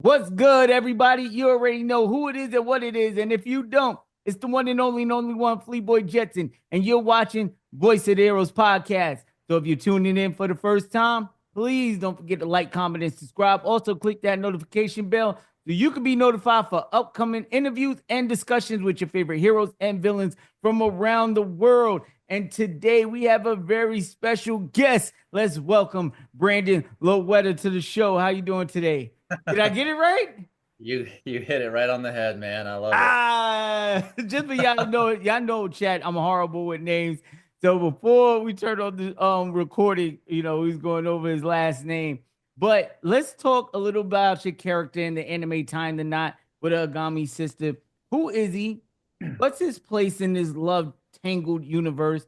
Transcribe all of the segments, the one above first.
What's good, everybody? You already know who it is and what it is. And if you don't, it's the one and only one, Fleeboy Jetson. And you're watching Voice of the Heroes podcast. So if you're tuning in for the first time, please don't forget to like, comment, and subscribe. Also, click that notification bell so you can be notified for upcoming interviews and discussions with your favorite heroes and villains from around the world. And today we have a very special guest. Let's welcome Branden Loera to the show. How you doing today? Did I get it right? You hit it right on the head, man. I love it. Just for y'all know it, y'all know, chat. I'm horrible with names. So before we turned on the recording, he's going over his last name. But let's talk a little about your character in the anime Time to Not with Agami Sister. Who is he? What's his place in this love tangled universe?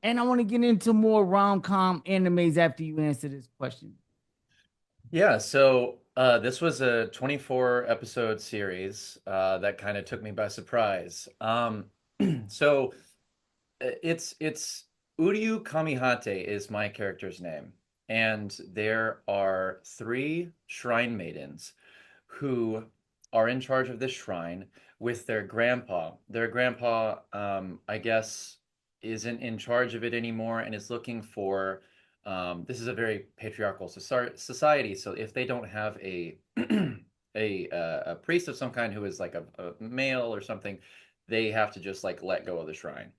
And I want to get into more rom-com animes after you answer this question. Yeah, so this was a 24 episode series that kind of took me by surprise. So it's Uryu Kamihate is my character's name, and there are three shrine maidens who are in charge of this shrine with their grandpa. Their grandpa, I guess, isn't in charge of it anymore and is looking for. This is a very patriarchal society, so if they don't have a a priest of some kind who is like a male or something, they have to just like let go of the shrine.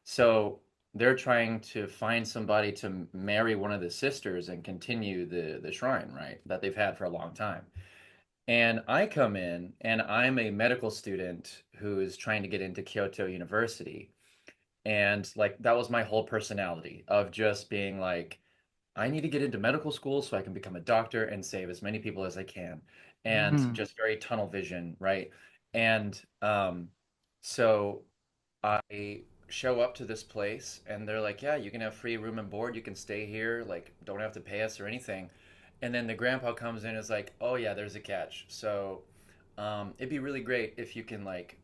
So they're trying to find somebody to marry one of the sisters and continue the shrine, right? That they've had for a long time. And I come in and I'm a medical student who is trying to get into Kyoto University. And like that was my whole personality of just being like, I need to get into medical school so I can become a doctor and save as many people as I can. And Mm-hmm. just very tunnel vision, right? And so I show up to this place and they're like, yeah, you can have free room and board. You can stay here. Like, don't have to pay us or anything. And then the grandpa comes in and is like, oh, yeah, there's a catch. So it'd be really great if you can, like,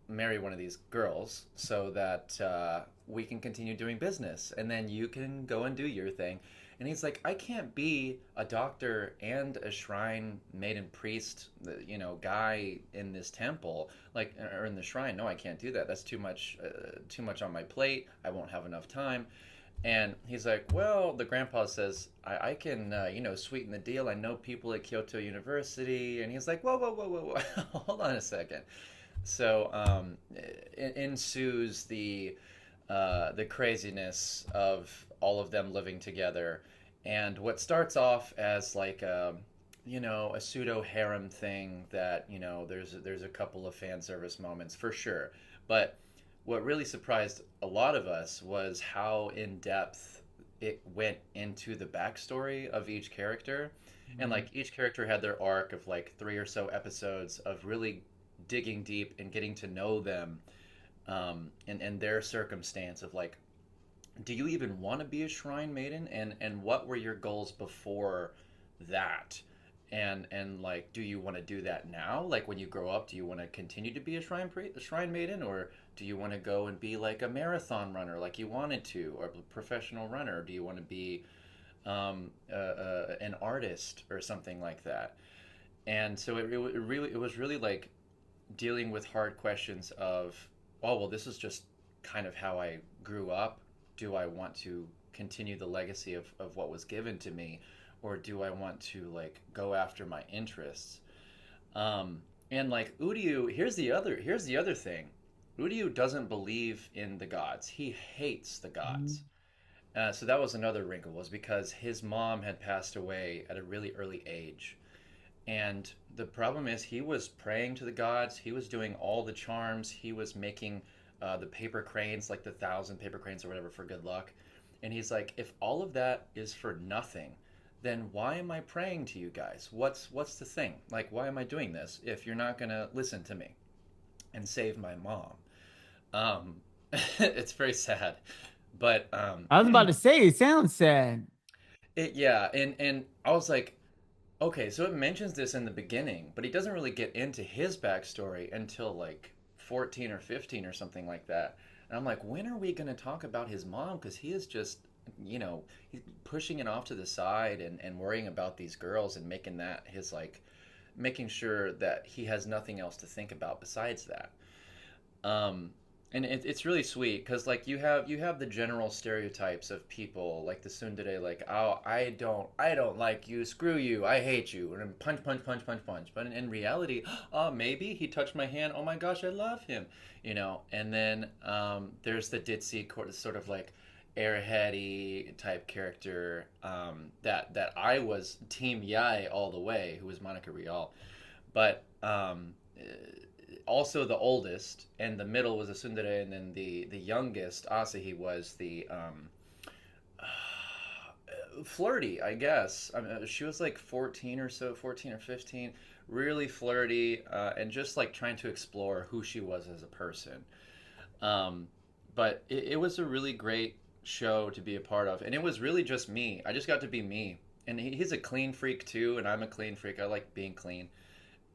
marry one of these girls so that we can continue doing business and then you can go and do your thing. And he's like, I can't be a doctor and a shrine maiden priest, guy in this temple, like, or in the shrine. No, I can't do that. That's too much on my plate. I won't have enough time. And he's like, well, the grandpa says, I can, sweeten the deal. I know people at Kyoto University. And he's like, whoa, whoa, whoa, whoa, whoa. Hold on a second. So ensues the craziness of all of them living together, and what starts off as like a pseudo harem thing that there's a couple of fan service moments for sure, but what really surprised a lot of us was how in depth it went into the backstory of each character. And like each character had their arc of like three or so episodes of really digging deep and getting to know them, and their circumstance of like, do you even want to be a shrine maiden, and what were your goals before that, and like, do you want to do that now, like when you grow up? Do you want to continue to be a shrine maiden, or do you want to go and be like a marathon runner like you wanted to, or a professional runner? Do you want to be an artist or something like that? And so it was really like dealing with hard questions of, oh, well, this is just kind of how I grew up. Do I want to continue the legacy of what was given to me? Or do I want to like go after my interests? And like Uryu, here's the other thing. Uryu doesn't believe in the gods. He hates the Mm-hmm. gods. So that was another wrinkle, was because his mom had passed away at a really early age. And the problem is, he was praying to the gods. He was doing all the charms. He was making the paper cranes, like the 1,000 paper cranes or whatever, for good luck. And he's like, if all of that is for nothing, then why am I praying to you guys? What's the thing? Like, why am I doing this if you're not gonna listen to me and save my mom? Um, it's very sad, but I was about to say it sounds sad. yeah, and I was like, okay, so it mentions this in the beginning, but he doesn't really get into his backstory until like 14 or 15 or something like that. And I'm like, when are we going to talk about his mom? Because he is just, he's pushing it off to the side and worrying about these girls and making that his like making sure that he has nothing else to think about besides that. Um, and it's really sweet because like you have the general stereotypes of people like the tsundere, like, oh, I don't like you, screw you, I hate you, and then punch punch punch punch punch. But in reality, oh, maybe he touched my hand, oh my gosh, I love him, you know. And then there's the ditzy sort of like airheady type character, that I was team Yai all the way, who was Monica Rial, but also the oldest, and the middle was a tsundere, and then the youngest Asahi was the flirty, I guess. I mean, she was like 14 or so, 14 or 15, really flirty, and just like trying to explore who she was as a person. Um, but it was a really great show to be a part of, and it was really just me. I just got to be me, and he's a clean freak too, and I'm a clean freak. I like being clean.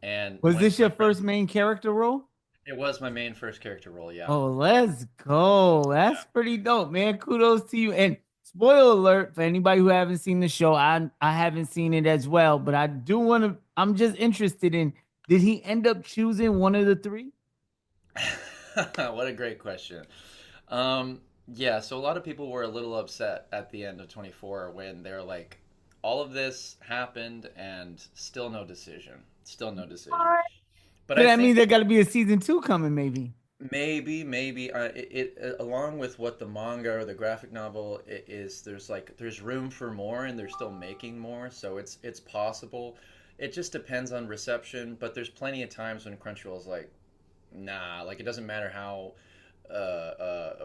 And Was when this my your friend, first main character role? it was my main first character role, yeah. Oh, let's go. That's pretty dope, man. Kudos to you. And spoiler alert for anybody who haven't seen the show. I haven't seen it as well, but I do want to. I'm just interested in. Did he end up choosing one of the three? What a great question. Um, yeah, so a lot of people were a little upset at the end of 24 when they're like, all of this happened and still no decision. Still no decision. What? But So I that means think there got to be a season two coming, maybe. maybe along with what the manga or the graphic novel is, there's room for more, and they're still making more, so it's possible. It just depends on reception, but there's plenty of times when Crunchyroll's like, nah, like it doesn't matter how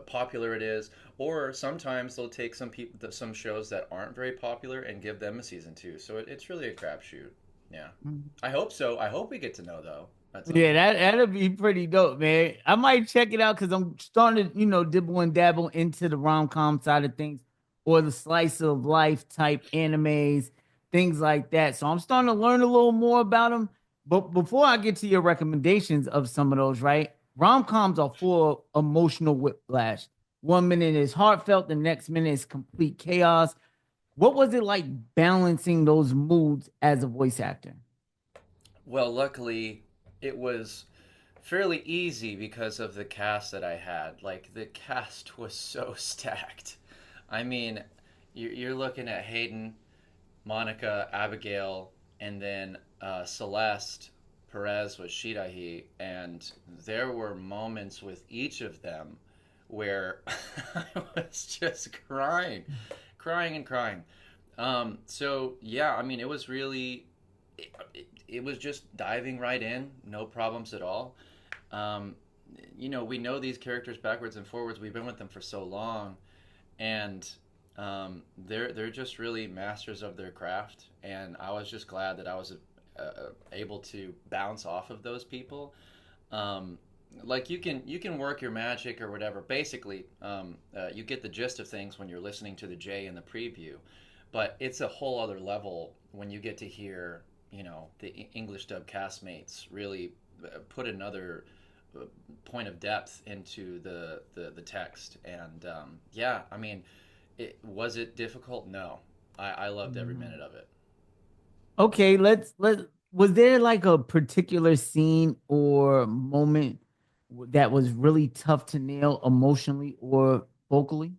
popular it is, or sometimes they'll take some people, some shows that aren't very popular, and give them a season two. So it's really a crapshoot. Yeah, Mhm. I hope so. I hope we get to know though at some Yeah, point. that'll be pretty dope, man. I might check it out because I'm starting to, dibble and dabble into the rom com side of things or the slice of life type animes, things like that. So I'm starting to learn a little more about them. But before I get to your recommendations of some of those, right? Rom coms are full of emotional whiplash. 1 minute is heartfelt, the next minute is complete chaos. What was it like balancing those moods as a voice actor? Well, luckily, it was fairly easy because of the cast that I had. Like, the cast was so stacked. I mean, you're looking at Hayden, Monica, Abigail, and then Celeste. Perez was Shirahi, and there were moments with each of them where I was just crying, crying and crying. So yeah, I mean, it was really, it was just diving right in, no problems at all. Um, we know these characters backwards and forwards. We've been with them for so long, and they're just really masters of their craft. And I was just glad that I was able to bounce off of those people. Um, like you can work your magic or whatever. Basically, you get the gist of things when you're listening to the J in the preview, but it's a whole other level when you get to hear the English dub castmates really put another point of depth into the text. And yeah, I mean, was it difficult? No, I loved every Mhm. minute of it. Okay, let was there like a particular scene or moment that was really tough to nail emotionally or vocally?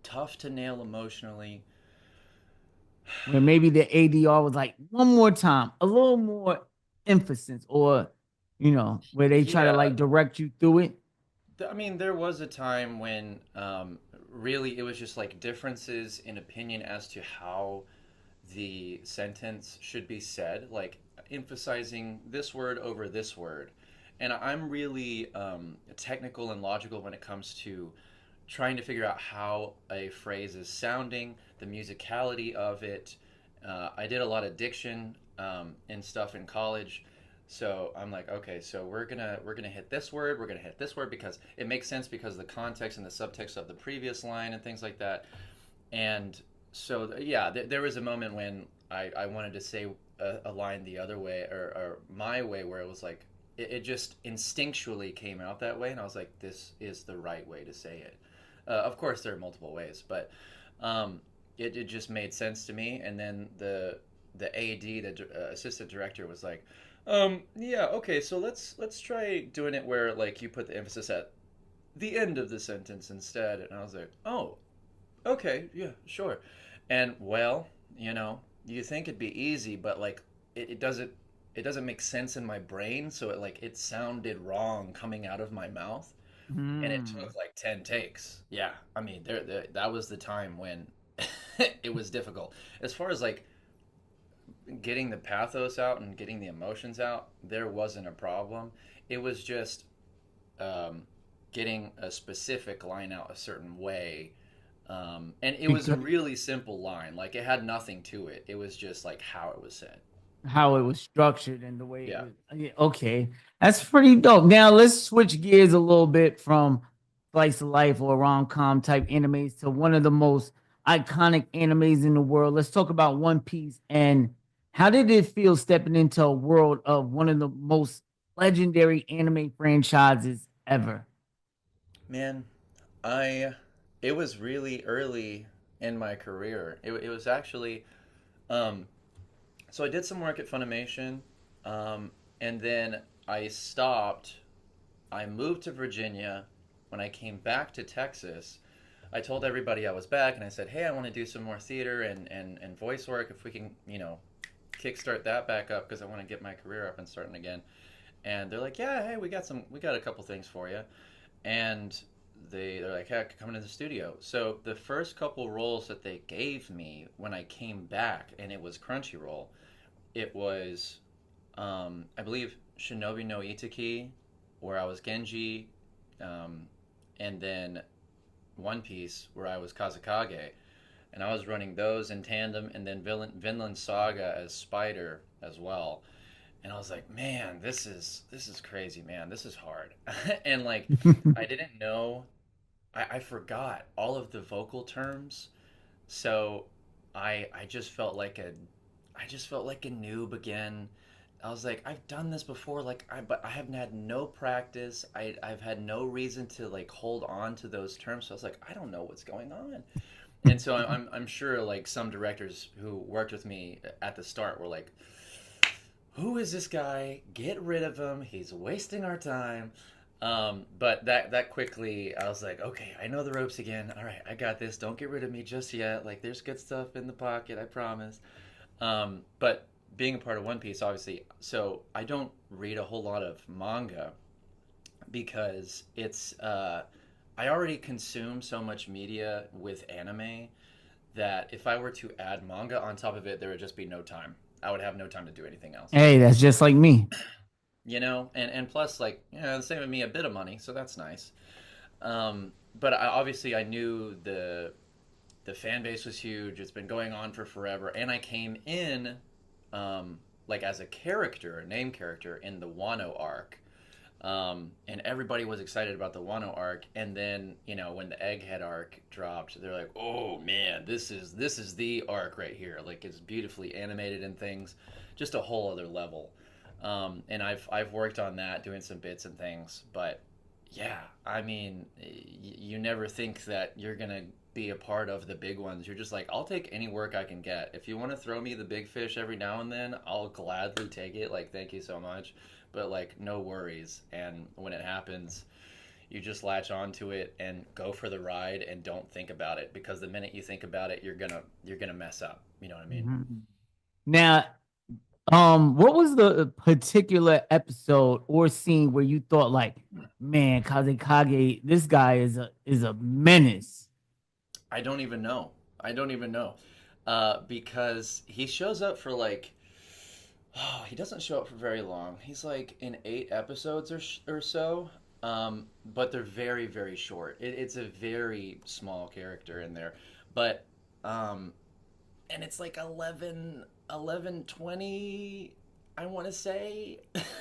Tough to nail emotionally. Where maybe the ADR was like one more time, a little more emphasis, or where they try to Yeah, like direct you through it. I mean, there was a time when really it was just like differences in opinion as to how the sentence should be said, like emphasizing this word over this word. And I'm really technical and logical when it comes to trying to figure out how a phrase is sounding, the musicality of it. I did a lot of diction and stuff in college, so I'm like, okay, so we're gonna hit this word, we're gonna hit this word because it makes sense because of the context and the subtext of the previous line and things like that. And so yeah, there was a moment when I wanted to say a line the other way, or my way, where it was like it just instinctually came out that way, and I was like, this is the right way to say it. Of course, there are multiple ways, but um, it just made sense to me. And then the AD, the assistant director, was like, yeah, okay, so let's try doing it where like you put the emphasis at the end of the sentence instead. And I was like, oh, okay, yeah, sure. And well, you think it'd be easy, but like it doesn't make sense in my brain, so it sounded wrong coming out of my mouth, and it Hmm. took like 10 takes. Yeah, I mean, that was the time when it was difficult. As far as like getting the pathos out and getting the emotions out, there wasn't a problem. It was just um, getting a specific line out a certain way. And it was a Because really simple line. Like it had nothing to it. It was just like how it was said. how it was structured and the way it Yeah. was. Yeah, okay, that's pretty dope. Now let's switch gears a little bit from slice of life or rom com type animes to one of the most iconic animes in the world. Let's talk about One Piece and how did it feel stepping into a world of one of the most legendary anime franchises ever? Man, I it was really early in my career. It was actually um so I did some work at Funimation, and then I stopped. I moved to Virginia. When I came back to Texas, I told everybody I was back, and I said, "Hey, I want to do some more theater and voice work. If we can, kickstart that back up because I want to get my career up and starting again." And they're like, "Yeah, hey, we got a couple things for you." And they're like, "Heck, come into the studio." So the first couple roles that they gave me when I came back, and it was Crunchyroll, it was, I believe, Shinobi no Itaki, where I was Genji, um, and then One Piece, where I was Kazekage, and I was running those in tandem, and then Vinland Saga as Spider as well. And I was like, man, this is crazy, man. This is hard, and like, I didn't know, I forgot all of the vocal terms, so I just felt like a noob again. I was like, I've done this before, but I haven't had no practice. I've had no reason to like hold on to those terms. So I was like, I don't know what's going on. And so I'm sure like some directors who worked with me at the start were like, who is this guy? Get rid of him. He's wasting our time. But that quickly, I was like, okay, I know the ropes again. All right, I got this. Don't get rid of me just yet. Like, there's good stuff in the pocket, I promise. But being a part of One Piece, obviously, so I don't read a whole lot of manga because I already consume so much media with anime that if I were to add manga on top of it, there would just be no time. I would have no time to do anything else. Hey, that's just like me. And plus, like, saving me a bit of money, so that's nice. But obviously, I knew the fan base was huge. It's been going on for forever, and I came in like as a character, a name character in the Wano arc, and everybody was excited about the Wano arc. And then when the Egghead arc dropped, they're like, "Oh man, this is the arc right here. Like it's beautifully animated and things, just a whole other level." And I've worked on that, doing some bits and things, but yeah, I mean, you never think that you're gonna be a part of the big ones. You're just like, I'll take any work I can get. If you want to throw me the big fish every now and then, I'll gladly take it. Like, thank you so much, but like, no worries. And when it happens, you just latch onto it and go for the ride and don't think about it because the minute you think about it, you're gonna mess up. You know what I mean? Mhm. Now, what was the particular episode or scene where you thought like, man, Kazekage, this guy is a menace? I don't even know. I don't even know. Because he shows up for like, oh, he doesn't show up for very long. He's like in 8 episodes or so. But they're very, very short. It's a very small character in there. But, um, and it's like 11:20. I want to say.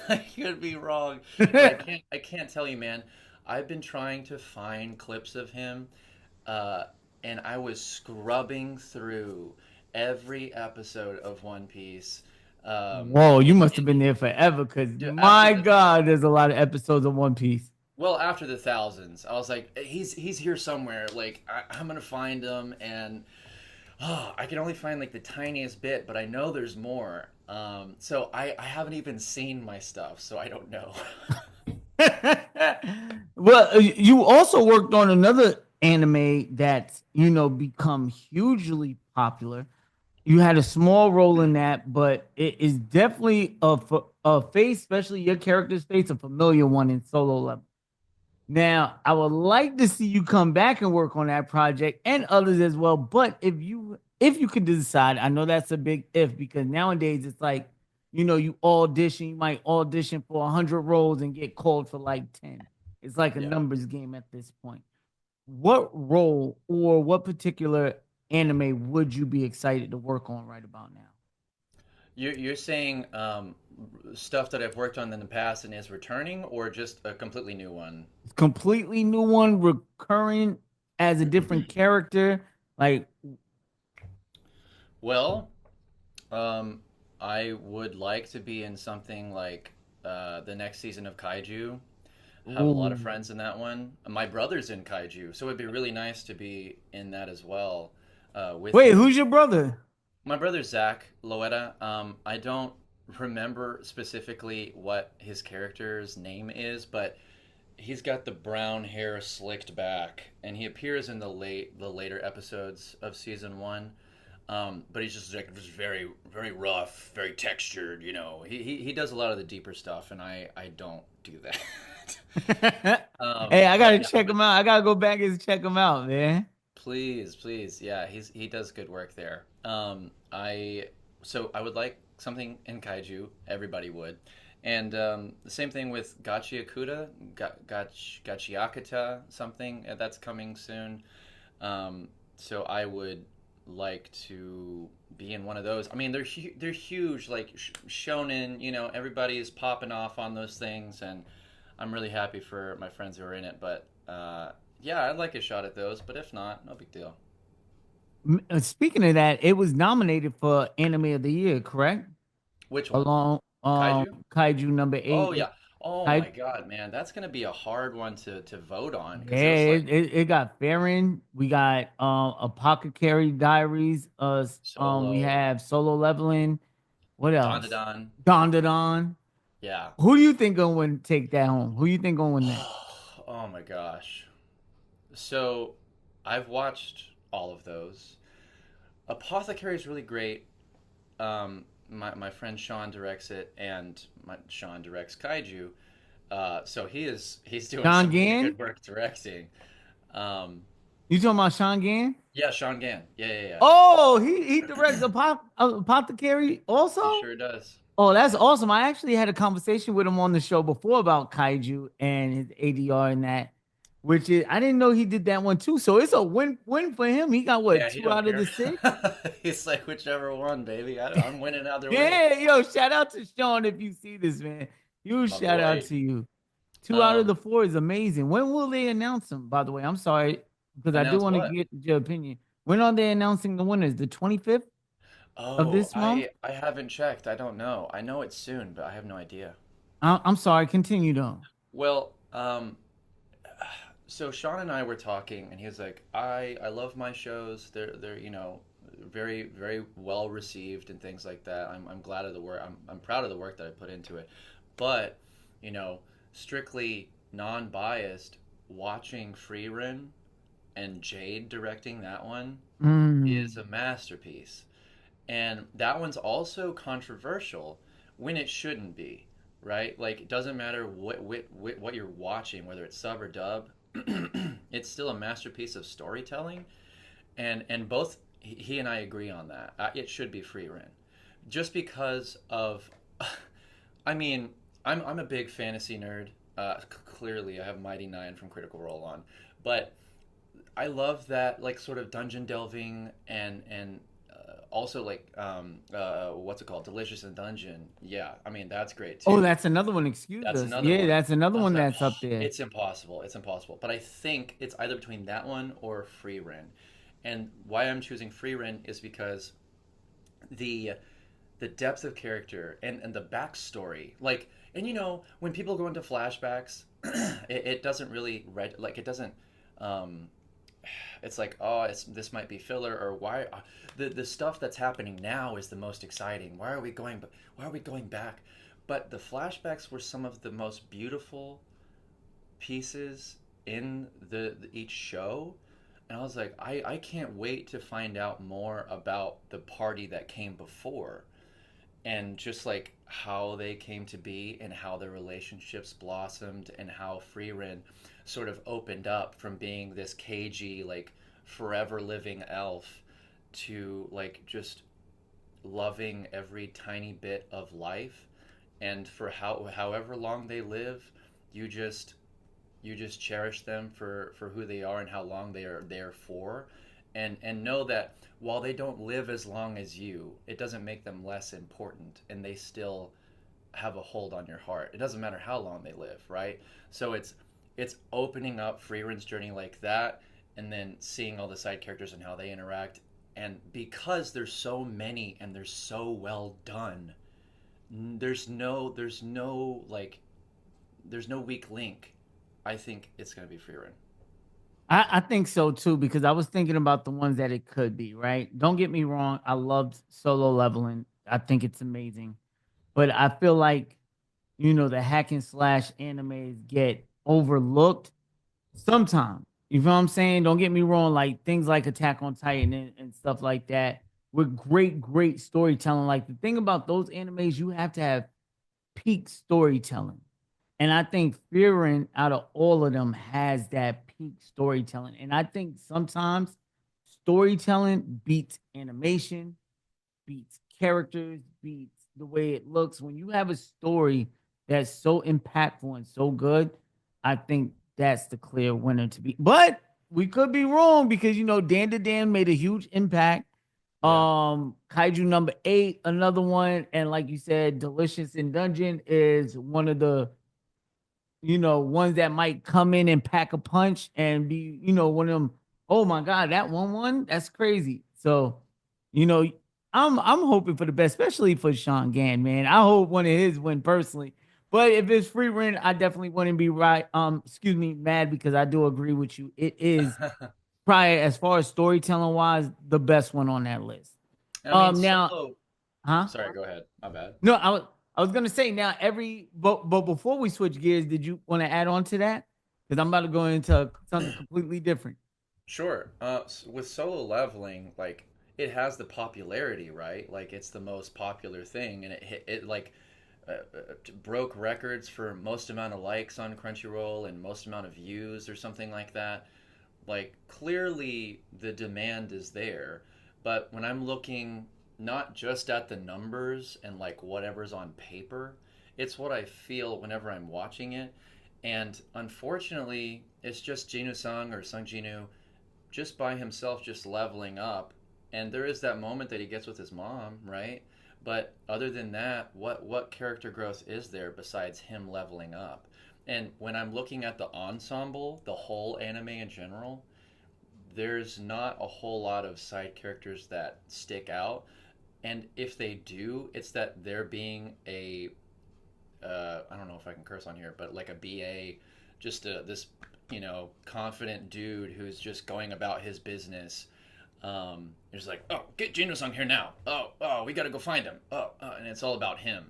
I could be wrong. But I can't tell you, man. I've been trying to find clips of him, uh, and I was scrubbing through every episode of One Piece. Whoa, you must have been there forever because After my the God, there's a lot of episodes of One Piece. after the thousands, I was like, he's here somewhere. Like I'm gonna find him, and Oh, I can only find like the tiniest bit, but I know there's more. So I haven't even seen my stuff, so I don't know. Well, you also worked on another anime that's become hugely popular. You had a small role in that, but it is definitely a face, especially your character's face, a familiar one in Solo Level. Now, I would like to see you come back and work on that project and others as well. But if you could decide, I know that's a big if because nowadays it's like, you audition, you might audition for 100 roles and get called for like 10. It's like a Yeah. numbers game at this point. What role or what particular anime would you be excited to work on right about now? You're saying stuff that I've worked on in the past and is returning, or just a completely new one? Completely new one, recurring as a different character. Like, Well, um, I would like to be in something like the next season of Kaiju. Have a lot of ooh. friends in that one. My brother's in Kaiju, so it'd be really nice to be in that as well with Wait, him. who's your brother? My brother's Zach Loera. I don't remember specifically what his character's name is, but he's got the brown hair slicked back, and he appears in the later episodes of season one. But he's just very very rough, very textured. He does a lot of the deeper stuff, and I don't do that. Hey, I But gotta yeah, check him out. I gotta go back and check him out, man. please, please, yeah, he does good work there. I would like something in kaiju. Everybody would, and the same thing with Gachiakuta, Gachiakata, something that's coming soon. So I would like to be in one of those. I mean, they're huge, like shonen. Everybody's popping off on those things, and I'm really happy for my friends who are in it. But yeah, I'd like a shot at those. But if not, no big deal. Speaking of that, it was nominated for Anime of the Year, correct? Which one? Along Kaiju? Kaiju number Oh eight. yeah. Oh Kai, my God, man, that's gonna be a hard one to vote on yeah, because there's like it got Farron. We got Apothecary Diaries. We Solo, have Solo Leveling. What else? Don. Don Don. Yeah. Who do you think gonna win? Take that home. Who you think gonna win that? Oh my gosh. So I've watched all of those. Apothecary is really great. My friend Sean directs it, and Sean directs Kaiju. So he's doing Sean some really Gann? good work directing. Um, You talking about Sean Gann? yeah, Sean Gann. Yeah. Oh, he directs Apothecary He also. sure does. Oh, that's awesome. I actually had a conversation with him on the show before about Kaiju and his ADR and that, which is I didn't know he did that one too. So it's a win for him. He got what Yeah, he two don't out of care. the six? He's like whichever one, baby. I'm winning either way. Yeah, yo, shout out to Sean if you see this, man. Huge My shout out boy. to you. Two out of Um, the four is amazing. When will they announce them? By the way, I'm sorry because I do announce want to what? get your opinion. When are they announcing the winners? The 25th of Oh, this month? I haven't checked. I don't know. I know it's soon, but I have no idea. I'm sorry. Continue though. Well, so Sean and I were talking, and he was like, "I love my shows. They're very very well received and things like that. I'm glad of the work. I'm proud of the work that I put into it, but you know, strictly non-biased, watching Freerin and Jade directing that one is Mm. a masterpiece, and that one's also controversial when it shouldn't be." Right? Like it doesn't matter what you're watching, whether it's sub or dub, it's still a masterpiece of storytelling, and both he and I agree on that. It should be free rent, just because of. I mean, I'm a big fantasy nerd. Clearly, I have Mighty Nine from Critical Role on, but I love that like sort of dungeon delving and also like what's it called, Delicious in Dungeon. Yeah, I mean that's great Oh, too. that's another one. Excuse That's us. another Yeah, one. that's another I was one like, that's up there. it's impossible. It's impossible. But I think it's either between that one or Free Ren. And why I'm choosing Free Ren is because the the depth of character and the backstory, like, and when people go into flashbacks, it doesn't really like it doesn't um, it's like, oh, this might be filler, or why the stuff that's happening now is the most exciting. Why are we going back? But the flashbacks were some of the most beautiful pieces in each show, and I was like, I can't wait to find out more about the party that came before, and just like how they came to be and how their relationships blossomed and how Freerin sort of opened up from being this cagey, like forever living elf to like just loving every tiny bit of life. And for however long they live, you just cherish them for who they are and how long they are there for, and know that while they don't live as long as you, it doesn't make them less important, and they still have a hold on your heart. It doesn't matter how long they live, right? So it's opening up Freeren's journey like that, and then seeing all the side characters and how they interact. And because there's so many and they're so well done, there's no weak link. I think it's gonna be Freerin. I think so too, because I was thinking about the ones that it could be, right? Don't get me wrong. I loved Solo Leveling. I think it's amazing. But I feel like, the hack and slash animes get overlooked sometimes. You know what I'm saying? Don't get me wrong. Like things like Attack on Titan and stuff like that with great, great storytelling. Like the thing about those animes, you have to have peak storytelling. And I think Fearing out of all of them has that peak storytelling. And I think sometimes storytelling beats animation, beats characters, beats the way it looks. When you have a story that's so impactful and so good, I think that's the clear winner to be. But we could be wrong because Dan to Dan made a huge impact. Yeah. Kaiju number 8, another one, and like you said, Delicious in Dungeon is one of the ones that might come in and pack a punch and be, one of them. Oh my God, that one, that's crazy. So, you know, I'm hoping for the best, especially for Sean Gann, man. I hope one of his win personally. But if it's free rent, I definitely wouldn't be right. Excuse me, mad because I do agree with you. It is probably as far as storytelling wise, the best one on that list. I mean, Now, Solo. huh? Sorry, go ahead. My bad. No, I was gonna say now but before we switch gears, did you want to add on to that? Because I'm about to go into something completely different. Sure. With Solo Leveling, like it has the popularity, right? Like it's the most popular thing, and it like broke records for most amount of likes on Crunchyroll and most amount of views or something like that. Like clearly the demand is there, but when I'm looking not just at the numbers and like whatever's on paper, it's what I feel whenever I'm watching it. And unfortunately, it's just Jinu Sung or Sung Jinu just by himself, just leveling up. And there is that moment that he gets with his mom, right? But other than that, what character growth is there besides him leveling up? And when I'm looking at the ensemble, the whole anime in general, there's not a whole lot of side characters that stick out. And if they do, it's that they're being I don't know if I can curse on here, but like a BA, just this confident dude who's just going about his business. It's like, oh, get Geno-sung here now. Oh, we got to go find him. And it's all about him,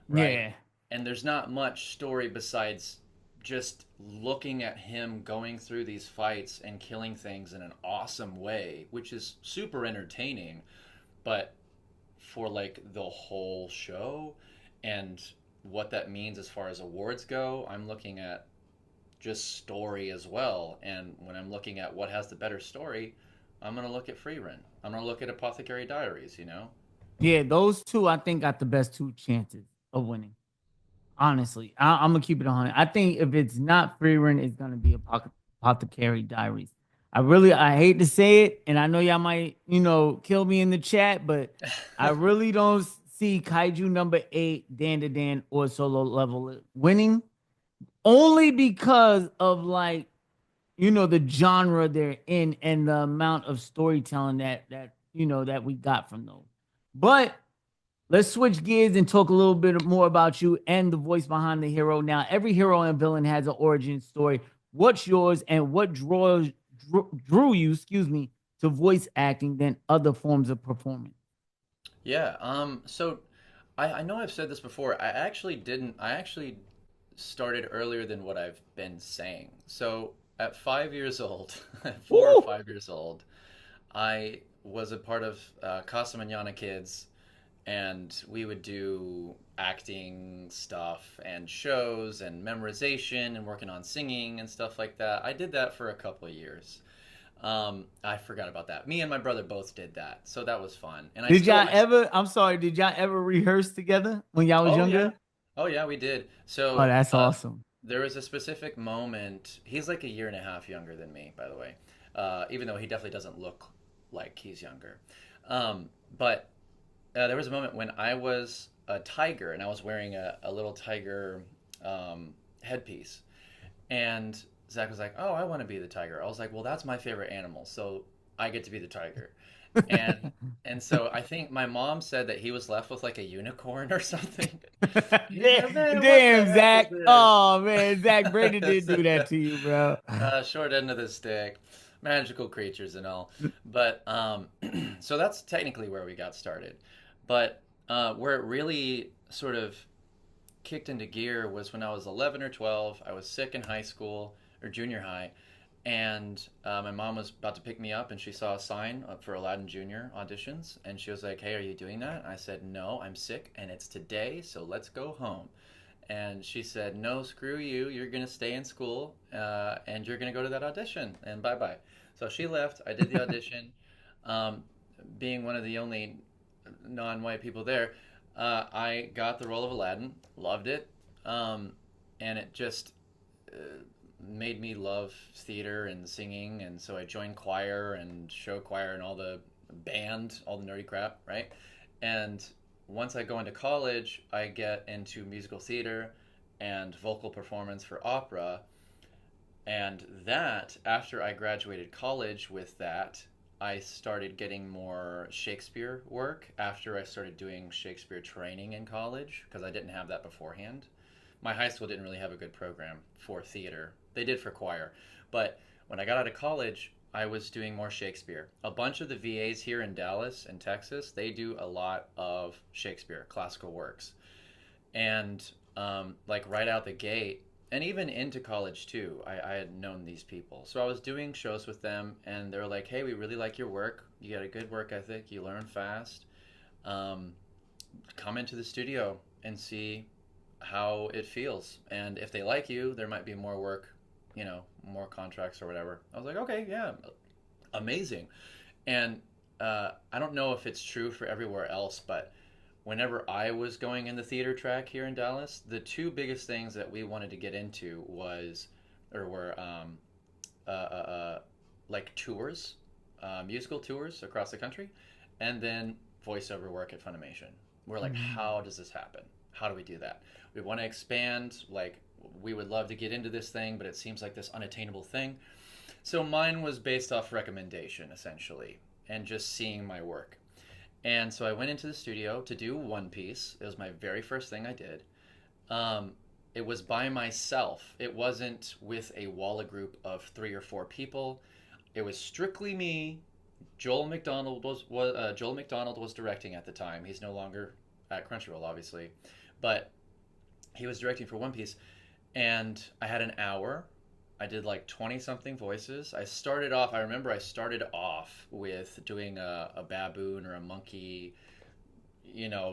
right? Yeah. And there's not much story besides just looking at him going through these fights and killing things in an awesome way, which is super entertaining. But for like the whole show and what that means as far as awards go, I'm looking at just story as well. And when I'm looking at what has the better story, I'm going to look at Freerin. I'm going to look at Apothecary Diaries. Yeah, those two I think got the best two chances of winning. Honestly, I'm gonna keep it 100. I think if it's not free rent, it's gonna be Apothecary Diaries. I hate to say it, and I know y'all might kill me in the chat, but I really don't see Kaiju number 8, Dan to Dan or Solo Level winning, only because of like the genre they're in and the amount of storytelling that we got from those. But let's switch gears and talk a little bit more about you and the voice behind the hero. Now, every hero and villain has an origin story. What's yours, and what drew you, excuse me, to voice acting than other forms of performance? Yeah. So I know I've said this before. I actually didn't. I actually started earlier than what I've been saying. So at 5 years old, at 4 or 5 years old, I was a part of Casa Manana Kids, and we would do acting stuff and shows and memorization and working on singing and stuff like that. I did that for a couple of years. I forgot about that. Me and my brother both did that, so that was fun. And I Did still, y'all ever? I'm sorry. Did y'all ever rehearse together when y'all was oh yeah, younger? oh yeah, we did. Oh, So that's awesome. there was a specific moment. He's like a year and a half younger than me, by the way. Even though he definitely doesn't look like he's younger. But there was a moment when I was a tiger and I was wearing a little tiger headpiece. And Zach was like, "Oh, I want to be the tiger." I was like, "Well, that's my favorite animal, so I get to be the tiger." And and so I think my mom said that he was left with like a unicorn or something. He said, "Man, what the Damn, heck is Zach. this?" Oh man, Zach Brandon did do that So, to you, bro. short end of the stick, magical creatures and all. But so that's technically where we got started. But where it really sort of kicked into gear was when I was 11 or 12. I was sick in high school or junior high, and my mom was about to pick me up, and she saw a sign up for Aladdin Junior auditions, and she was like, "Hey, are you doing that?" I said, "No, I'm sick, and it's today, so let's go home." And she said, "No, screw you. You're gonna stay in school, and you're gonna go to that audition, and bye bye." So she left. I did the audition. Um, Being one of the only non-white people there, I got the role of Aladdin. Loved it, um, and it just uh, made me love theater and singing. And so I joined choir and show choir and all the band, all the nerdy crap, right? And once I go into college, I get into musical theater and vocal performance for opera. And that, after I graduated college with that, I started getting more Shakespeare work after I started doing Shakespeare training in college because I didn't have that beforehand. My high school didn't really have a good program for theater. They did for choir. But when I got out of college, I was doing more Shakespeare. A bunch of the VAs here in Dallas and Texas, they do a lot of Shakespeare, classical works. And like right out the gate, and even into college too, I had known these people. So I was doing shows with them, and they were like, "Hey, we really like your work. You got a good work ethic. You learn fast. Um, Come into the studio and see how it feels. And if they like you, there might be more work, more contracts or whatever." I was like, "Okay, yeah, amazing." And I don't know if it's true for everywhere else, but whenever I was going in the theater track here in Dallas, the two biggest things that we wanted to get into were uh, uh, uh, like tours, musical tours across the country, and then voiceover work at Funimation. We're like, Mhm. how does this happen? How do we do that? We want to expand. Like, we would love to get into this thing, but it seems like this unattainable thing. So mine was based off recommendation, essentially, and just seeing my work. And so I went into the studio to do One Piece. It was my very first thing I did. Um, it was by myself. It wasn't with a Walla group of 3 or 4 people. It was strictly me. Joel McDonald was directing at the time. He's no longer at Crunchyroll, obviously, but he was directing for One Piece, and I had an hour. I did like 20 something voices. I remember I started off with doing a baboon or a monkey,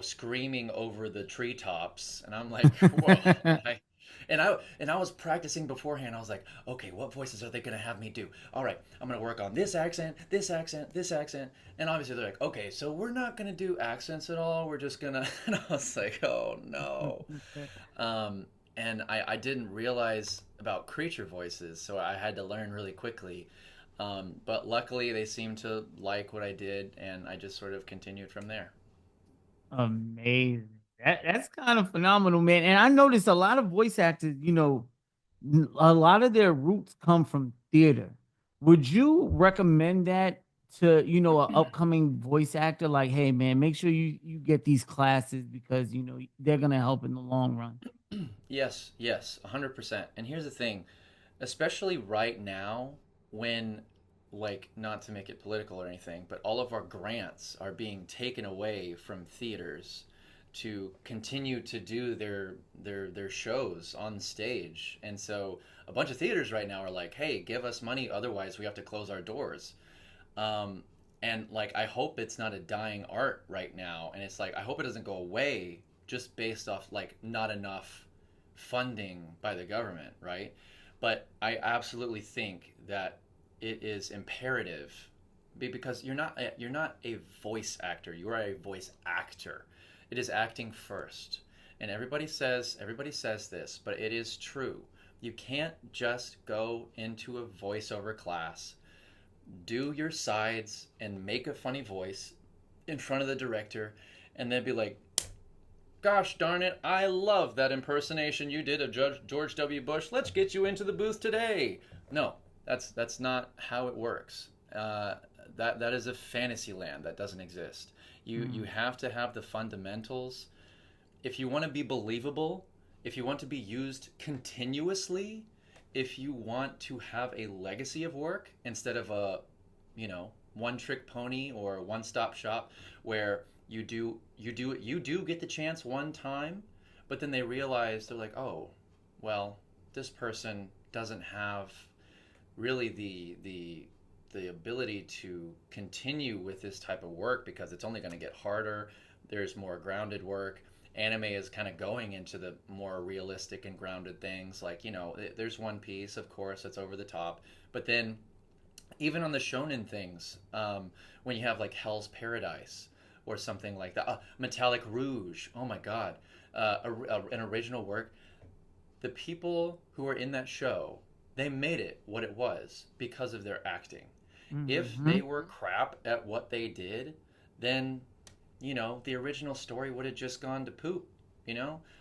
screaming over the treetops. And I'm like, whoa. I, and I was practicing beforehand. I was like, okay, what voices are they gonna have me do? All right, I'm gonna work on this accent, this accent, this accent. And obviously they're like, okay, so we're not gonna do accents at all. We're just gonna. And I was like, oh no. Um, and I didn't realize about creature voices, so I had to learn really quickly. But luckily, they seemed to like what I did, and I just sort of continued from there. Amazing. That's kind of phenomenal, man. And I noticed a lot of voice actors, a lot of their roots come from theater. Would you recommend that to, an upcoming voice actor? Like, hey, man, make sure you get these classes because they're gonna help in the long run. Yes, yes, 100%. And here's the thing, especially right now, when like, not to make it political or anything, but all of our grants are being taken away from theaters to continue to do their shows on stage. And so a bunch of theaters right now are like, "Hey, give us money, otherwise we have to close our doors." Um, and like, I hope it's not a dying art right now, and it's like, I hope it doesn't go away just based off like not enough funding by the government, right? But I absolutely think that it is imperative, because you're not a voice actor, you are a voice actor. It is acting first. And everybody says this, but it is true. You can't just go into a voiceover class, do your sides, and make a funny voice in front of the director, and then be like, "Gosh darn it, I love that impersonation you did of George W. Bush. Let's get you into the booth today." No, that's not how it works. That is a fantasy land that doesn't exist. You have to have the fundamentals. If you want to be believable, if you want to be used continuously, if you want to have a legacy of work instead of a, one trick pony or a one stop shop where you do get the chance one time, but then they realize, they're like, "Oh, well, this person doesn't have really the ability to continue with this type of work because it's only going to get harder. There's more grounded work." Anime is kind of going into the more realistic and grounded things. Like, there's One Piece, of course, that's over the top. But then, even on the shonen things, when you have like Hell's Paradise or something like that, Metallic Rouge, oh my God, an original work. The people who are in that show, they made it what it was because of their acting. If they were crap at what they did, then the original story would have just gone to poop.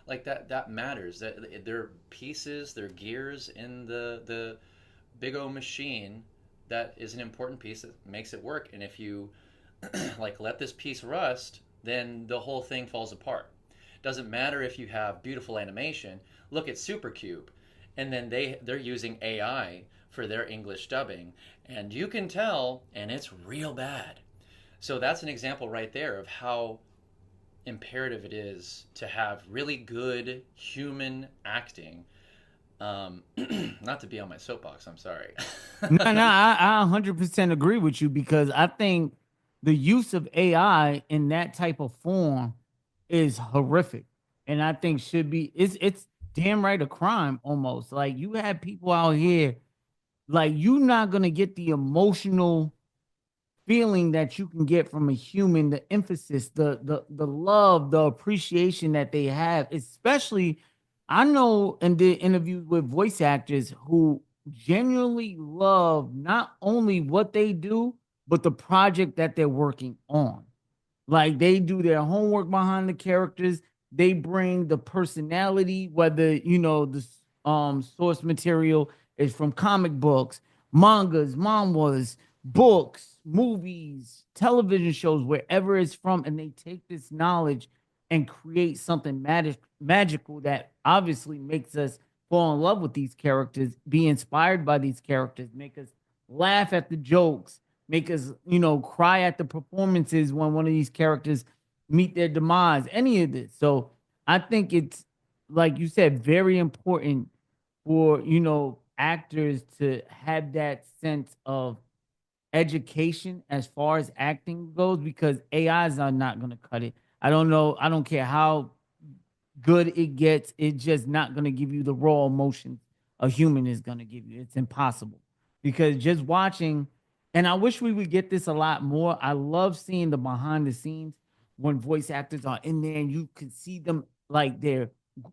Like that matters. That they're pieces, they're gears in the big O machine. That is an important piece that makes it work. And if you like let this piece rust, then the whole thing falls apart. Doesn't matter if you have beautiful animation. Look at Supercube, and then they're using AI for their English dubbing, and you can tell, and it's real bad. So that's an example right there of how imperative it is to have really good human acting. Not to be on my soapbox, I'm sorry. No, no, I 100% agree with you because I think the use of AI in that type of form is horrific, and I think should be it's damn right a crime almost. Like you have people out here, like you're not gonna get the emotional feeling that you can get from a human, the emphasis, the love, the appreciation that they have, especially I know and did interviews with voice actors who genuinely love not only what they do, but the project that they're working on. Like they do their homework behind the characters. They bring the personality, whether the source material is from comic books, mangas, manhwas, books, movies, television shows, wherever it's from, and they take this knowledge and create something magical that obviously makes us fall in love with these characters, be inspired by these characters, make us laugh at the jokes, make us, cry at the performances when one of these characters meet their demise, any of this. So I think it's, like you said, very important for, actors to have that sense of education as far as acting goes because AIs are not going to cut it. I don't know. I don't care how good it gets. It's just not going to give you the raw emotions a human is going to give you. It's impossible because just watching, and I wish we would get this a lot more. I love seeing the behind the scenes when voice actors are in there and you can see them like they're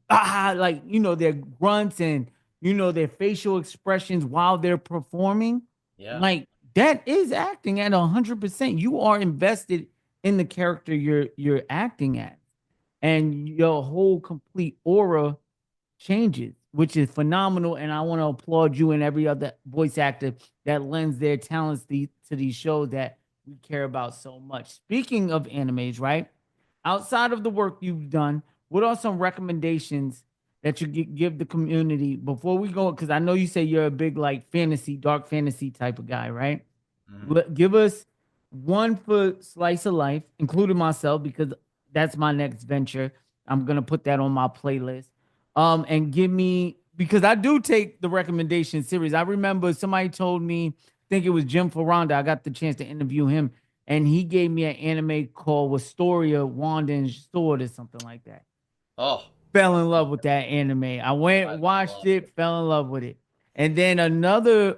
like their grunts and their facial expressions while they're performing. Yeah. Like that is acting at 100%. You are invested in the character you're acting at, and your whole complete aura changes, which is phenomenal. And I want to applaud you and every other voice actor that lends their talents to these shows that we care about so much. Speaking of animes, right? Outside of the work you've done, what are some recommendations that you give the community before we go? Because I know you say you're a big like fantasy, dark fantasy type of guy, right? Mhm. Give us one for Slice of Life, including myself, because that's my next venture. I'm gonna put that on my playlist. And give me, because I do take the recommendation series. I remember somebody told me, I think it was Jim Ferranda. I got the chance to interview him, and he gave me an anime called Wistoria Wand and Sword or something like that. Oh, Fell in love with that anime. I went, I watched love it, it. fell in love with it. And then another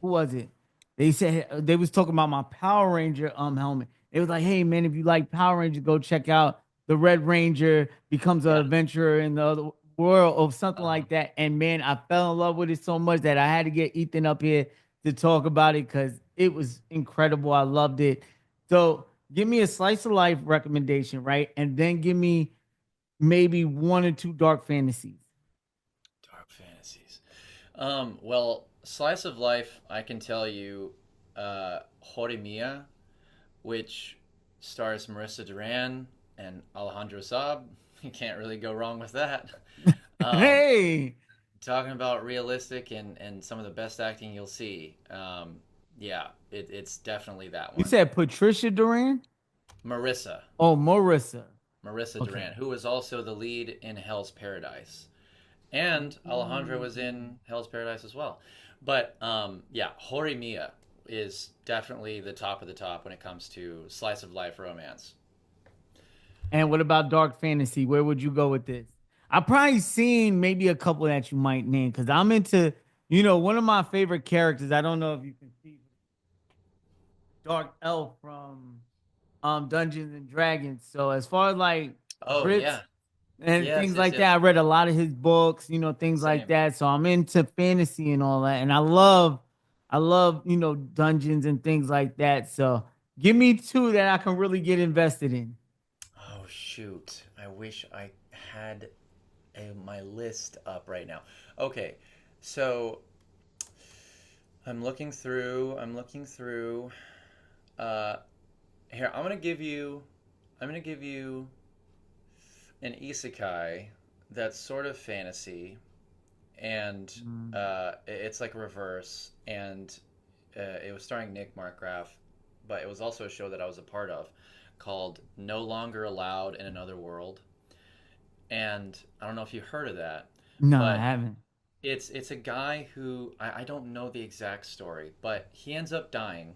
who was it? They said they was talking about my Power Ranger helmet. It was like, hey man, if you like Power Rangers, go check out the Red Ranger becomes an Yeah. adventurer in the other world or something Uh-huh. like that. And man, I fell in love with it so much that I had to get Ethan up here to talk about it because it was incredible. I loved it. So give me a slice of life recommendation, right? And then give me maybe one or two dark fantasies. Dark fantasies. Well, slice of life, I can tell you, Horimiya, which stars Marissa Duran and Alejandro Saab. You can't really go wrong with that. Um, Hey, Talking about realistic and some of the best acting you'll see. Yeah, it's definitely that you one. said Patricia Duran? Marissa, Oh, Marissa. Marissa Okay. Duran, who was also the lead in Hell's Paradise. And Alejandro was in Hell's Paradise as well. But yeah, Horimiya is definitely the top of the top when it comes to slice of life romance. And what about dark fantasy? Where would you go with this? I've probably seen maybe a couple that you might name because I'm into, one of my favorite characters. I don't know if you can see Dark Elf from Dungeons and Dragons. So as far as like Oh Brits yeah, and yes, things yes, like yes. that, I read a lot of his books, things like Same. that. So I'm into fantasy and all that. And I love, dungeons and things like that. So give me two that I can really get invested in. Oh shoot, I wish I had my list up right now. Okay, so I'm looking through. I'm looking through. Uh, Here, I'm gonna give you an isekai that's sort of fantasy, and Mm. it's like reverse, and it was starring Nick Markgraf, but it was also a show that I was a part of called No Longer Allowed in Another World. And I don't know if you heard of that, No, I but haven't. it's a guy who I don't know the exact story, but he ends up dying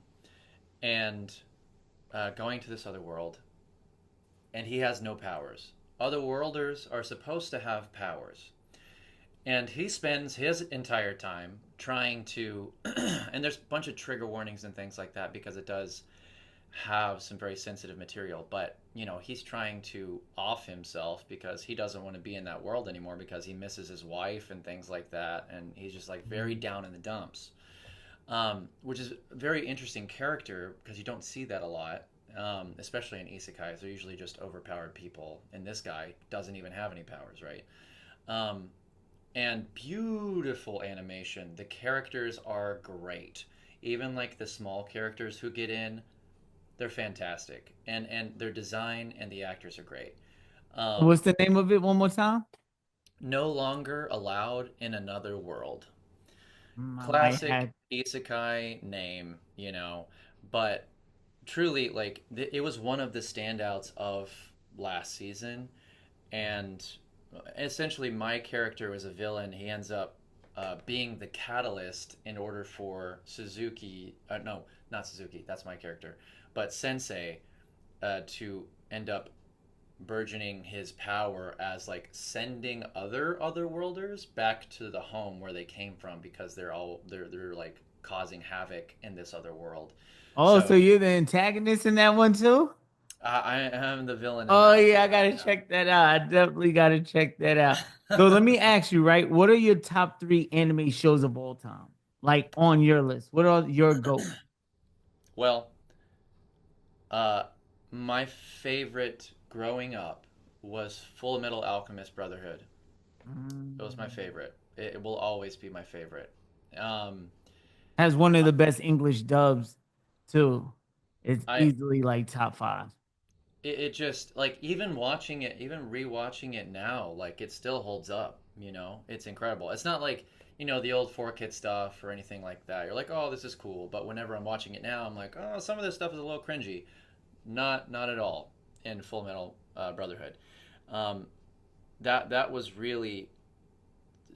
and going to this other world, and he has no powers. Other worlders are supposed to have powers. And he spends his entire time trying to, and there's a bunch of trigger warnings and things like that because it does have some very sensitive material. But, he's trying to off himself because he doesn't want to be in that world anymore because he misses his wife and things like that. And he's just like very Mm. down in the dumps, which is a very interesting character because you don't see that a lot. Especially in isekais, they're usually just overpowered people, and this guy doesn't even have any powers, right? Um, and beautiful animation. The characters are great. Even like the small characters who get in, they're fantastic. And their design and the actors are great. What's Um, the name of it one more time? no longer allowed in another world. I might Classic have. isekai name, but truly like it was one of the standouts of last season. And essentially my character was a villain. He ends up being the catalyst in order for Suzuki, no, not Suzuki, that's my character, but Sensei, to end up burgeoning his power as like sending other worlders back to the home where they came from because they're like causing havoc in this other world. Oh, so So you're the antagonist in that one too? I am the villain in Oh that yeah, I one. gotta check that out. I definitely gotta check that out. So let me ask you, right? What are your top three anime shows of all time? Like on your list. What are your GOAT? Well, Uh, my favorite growing up was Full Metal Alchemist Brotherhood. It was my Mm. favorite. It will always be my favorite. Um, Has one of the best English dubs too. It's I easily like top five. it just like even watching it, even rewatching it now, like it still holds up. You know, it's incredible. It's not like, the old 4 Kid stuff or anything like that. You're like, oh, this is cool. But whenever I'm watching it now, I'm like, oh, some of this stuff is a little cringy. Not at all in Full Metal Brotherhood. Um, that was really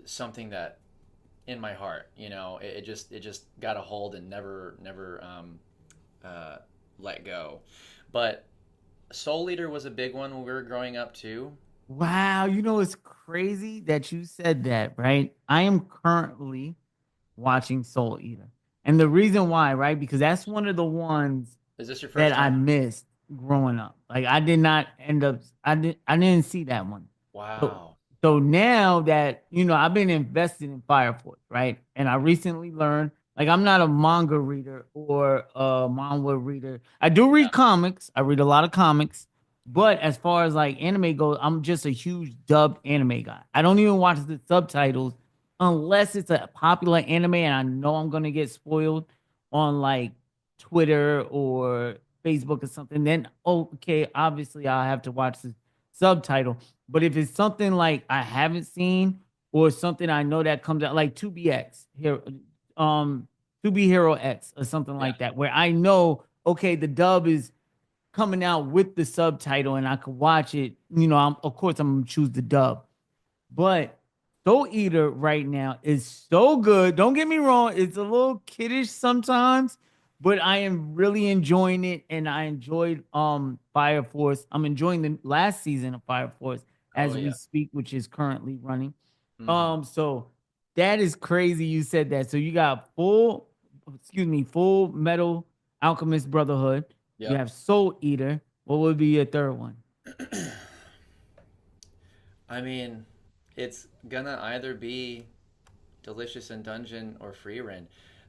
something that in my heart, it just got a hold and never uh, let go. But Soul Eater was a big one when we were growing up too. Wow, it's crazy that you said that, right? I am currently watching Soul Eater. And the reason why, right? Because that's one of the ones Is this your first that I time? missed growing up. Like I did not end up I didn't see that one. So Wow. so now that I've been invested in Fire Force, right? And I recently learned like I'm not a manga reader or a manga reader. I do Yeah. read comics. I read a lot of comics. But as far as like anime goes, I'm just a huge dubbed anime guy. I don't even watch the subtitles unless it's a popular anime and I know I'm gonna get spoiled on like Twitter or Facebook or something. Then okay, obviously I'll have to watch the subtitle. But if it's something like I haven't seen or something I know that comes out like 2BX here, um, 2B Hero X or something Yeah. like that, where I know okay the dub is coming out with the subtitle and I could watch it. Of course I'm gonna choose the dub. But Soul Eater right now is so good. Don't get me wrong, it's a little kiddish sometimes, but I am really enjoying it and I enjoyed Fire Force. I'm enjoying the last season of Fire Force Oh as we yeah. speak, which is currently running. Hmm. So that is crazy you said that. So you got full metal Alchemist Brotherhood. You Yep. have Soul Eater. What would be your third one? I mean, it's gonna either be Delicious in Dungeon or Free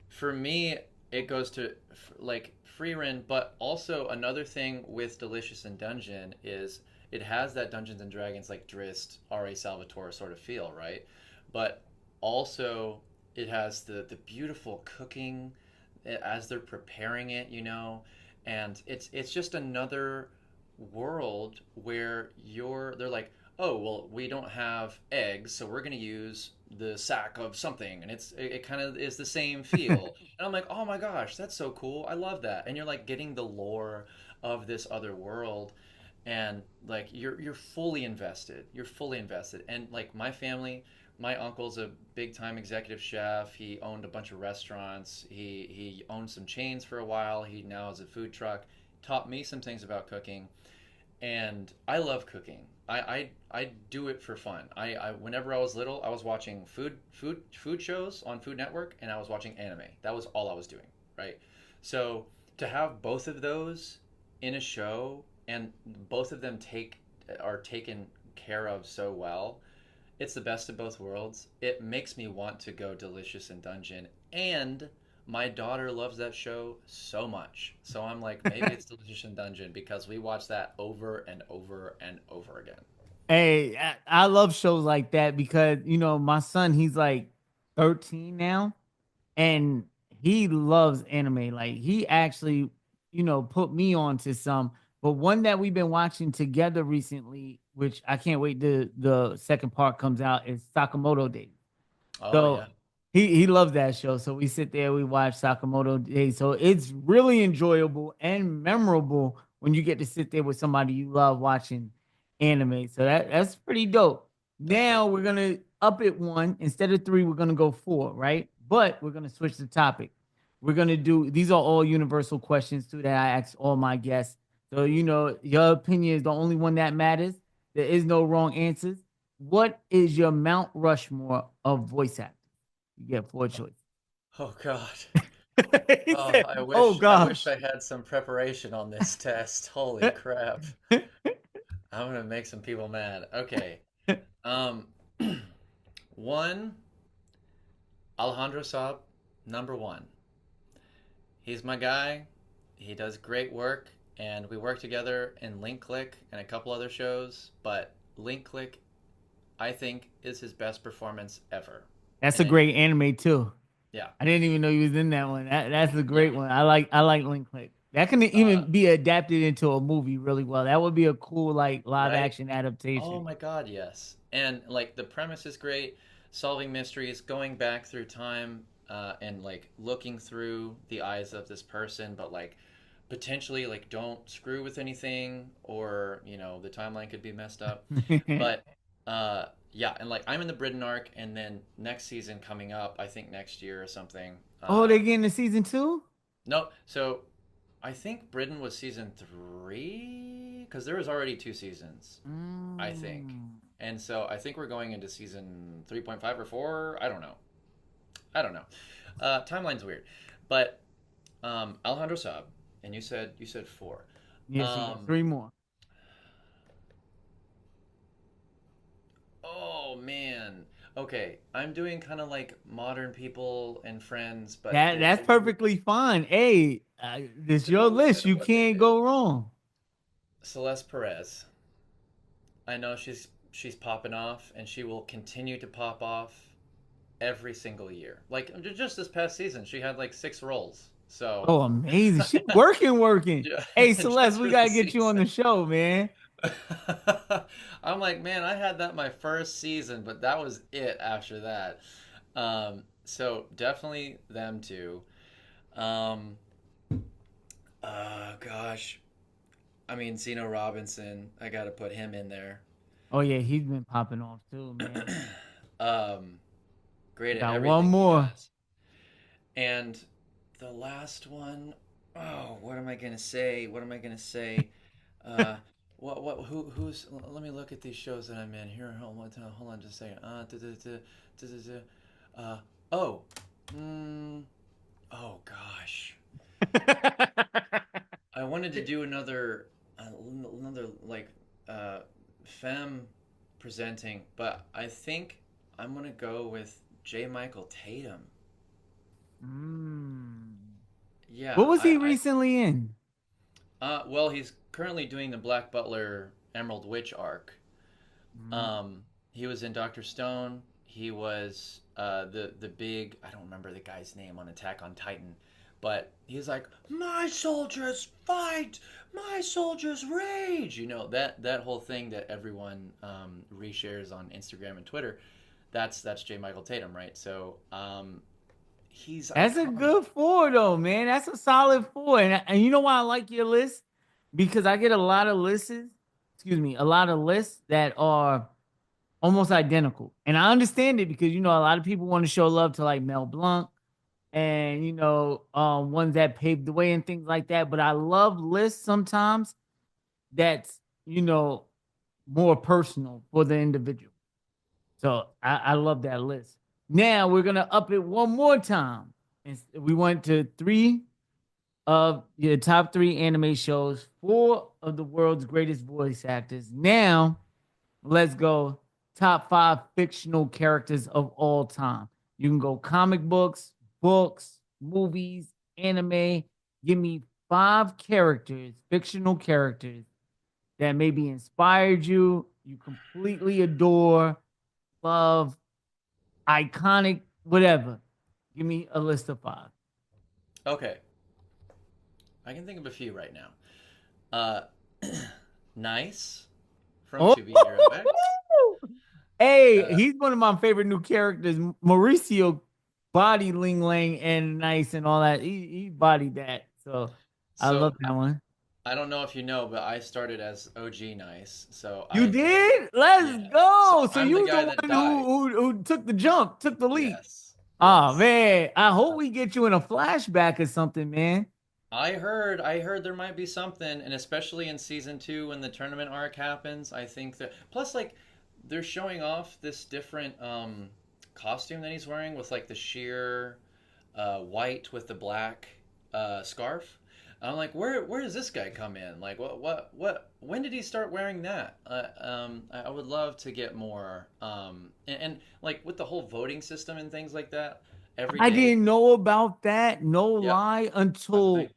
For me, it goes to like Free but also another thing with Delicious in Dungeon is it has that Dungeons and Dragons like Drist, R.A. Salvatore sort of feel, right? But also it has the beautiful cooking as they're preparing it, and it's just another world where they're like, oh well, we don't have eggs, so we're going to use the sack of something, and it kind of is the same feel. And I'm like, oh my gosh, that's so cool, I love that. And you're like getting the lore of this other world, and like you're fully invested, and like my family, my uncle's a big time executive chef. He owned a bunch of restaurants. He owned some chains for a while. He now has a food truck. Taught me some things about cooking, and I love cooking. I do it for fun. Whenever I was little, I was watching food shows on Food Network, and I was watching anime. That was all I was doing, right? So to have both of those in a show, and both of them are taken care of so well, it's the best of both worlds. It makes me want to go Delicious in Dungeon, and my daughter loves that show so much. So I'm like, maybe it's Delicious in Dungeon because we watch that over and over and over again. Hey, I love shows like that because my son he's like 13 now and he loves anime. Like he actually put me on to some, but one that we've been watching together recently, which I can't wait the second part comes out, is Sakamoto Days. Oh So yeah. he loves that show. So we sit there, we watch Sakamoto Days. So it's really enjoyable and memorable when you get to sit there with somebody you love watching anime. So that's pretty dope. That's very Now we're gonna up it one. Instead of three, we're gonna go four, right? But we're gonna switch the topic. We're gonna do these are all universal questions too that I ask all my guests. So your opinion is the only one that matters. There is no wrong answers. What is your Mount Rushmore of voice actors? You get four choices. Oh God. He Oh, said, I "Oh wish I wish gosh." I had some preparation on this test. Holy crap. I'm gonna make some people mad. Okay. Um, one, Alejandro Saab, number one. He's my guy. He does great work, and we work together in Link Click and a couple other shows. But Link Click, I think, is his best performance ever. That's a And great anime too. yeah, I didn't even know he was in that one. That's a yeah, great one. I like Link Click. That can Uh, even be adapted into a movie really well. That would be a cool like live right? action Oh adaptation. my God, yes. And like the premise is great, solving mysteries, going back through time, and like looking through the eyes of this person, but like potentially like don't screw with anything, or the timeline could be messed up. But yeah, and like I'm in the Britain arc, and then next season coming up, I think next year or something. Oh, they getting to season 2? No, so I think Britain was season three because there was already two seasons, I think. Mm. And so I think we're going into season 3.5 or 4. I don't know. I don't know. Timeline's weird. But Alejandro Saab, and you said 4. Yes, he got Um, 3 more. oh man. Okay, I'm doing kind of like modern people and friends, but That's perfectly fine. Hey, this to your go with kind list. of You what they can't did. go wrong. Celeste Perez. I know she's popping off, and she will continue to pop off every single year. Like just this past season, she had like 6 roles. So Oh, amazing. She working, working. Hey, Celeste, just we for gotta the get you on the season. show, man. I'm like, man, I had that my first season, but that was it after that. So definitely them two. Um, gosh, I mean, Zeno Robinson, I got to put him in there. Oh yeah, he's been popping off too, man. um, I great at got one everything he more. does. And the last one, oh, what am I gonna say? What am I gonna say? Uh, who's? Let me look at these shows that I'm in here. Hold on, just a second. Uh, oh, mm, oh gosh, I wanted to do another like uh, femme presenting, but I think I'm gonna go with J. Michael Tatum. Mm. What Yeah, was he I recently in? well, he's currently doing the Black Butler Emerald Witch arc. Mm. He was in Doctor Stone. He was the big, I don't remember the guy's name on Attack on Titan, but he's like, my soldiers fight, my soldiers rage. That whole thing that everyone reshares on Instagram and Twitter. That's J. Michael Tatum, right? So he's That's a iconic. good 4 though, man. That's a solid 4. And you know why I like your list? Because I get a lot of a lot of lists that are almost identical. And I understand it because a lot of people want to show love to like Mel Blanc and ones that paved the way and things like that. But I love lists sometimes that's you know more personal for the individual. So I love that list. Now we're gonna up it one more time. And we went to 3 of your top 3 anime shows, 4 of the world's greatest voice actors. Now let's go top 5 fictional characters of all time. You can go comic books, movies, anime. Give me 5 characters, fictional characters that maybe inspired you, you completely adore, love, iconic, whatever. Give me a list of 5. Okay, I can think of a few right now. Uh, Nice from Oh, To Be Hero X. hey, Uh, he's one of my favorite new characters. Mauricio body Ling Lang and Nice and all that. He bodied that. So I love so that one. I don't know if you know, but I started as OG Nice. So You I did? yeah. Let's So go. So I'm the you the guy that one died. who took the jump, took the leap. Yes. Oh Yes. man. I hope Uh, we get you in a flashback or something, man. I heard there might be something, and especially in season 2 when the tournament arc happens, I think that plus like they're showing off this different costume that he's wearing with like the sheer white with the black scarf. I'm like, where does this guy come in? Like, what? When did he start wearing that? I would love to get more. And like with the whole voting system and things like that, every I day. didn't know about that, no Yep, lie, I'm the same. until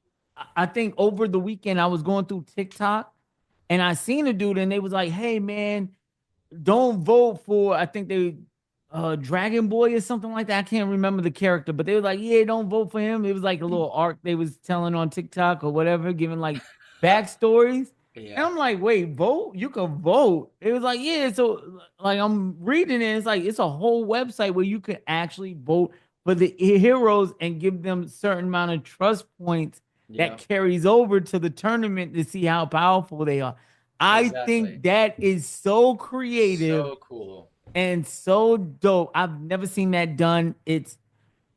I think over the weekend I was going through TikTok and I seen a dude and they was like, "Hey man, don't vote for." I think they Dragon Boy or something like that. I can't remember the character, but they were like, yeah, don't vote for him. It was like a little arc they was telling on TikTok or whatever, giving like backstories. And Yeah. I'm like, wait, vote? You can vote. It was like, yeah. So like I'm reading it. It's like it's a whole website where you can actually vote for the heroes and give them certain amount of trust points that Yeah. carries over to the tournament to see how powerful they are. I Exactly. think that is so creative So cool. and so dope. I've never seen that done. It's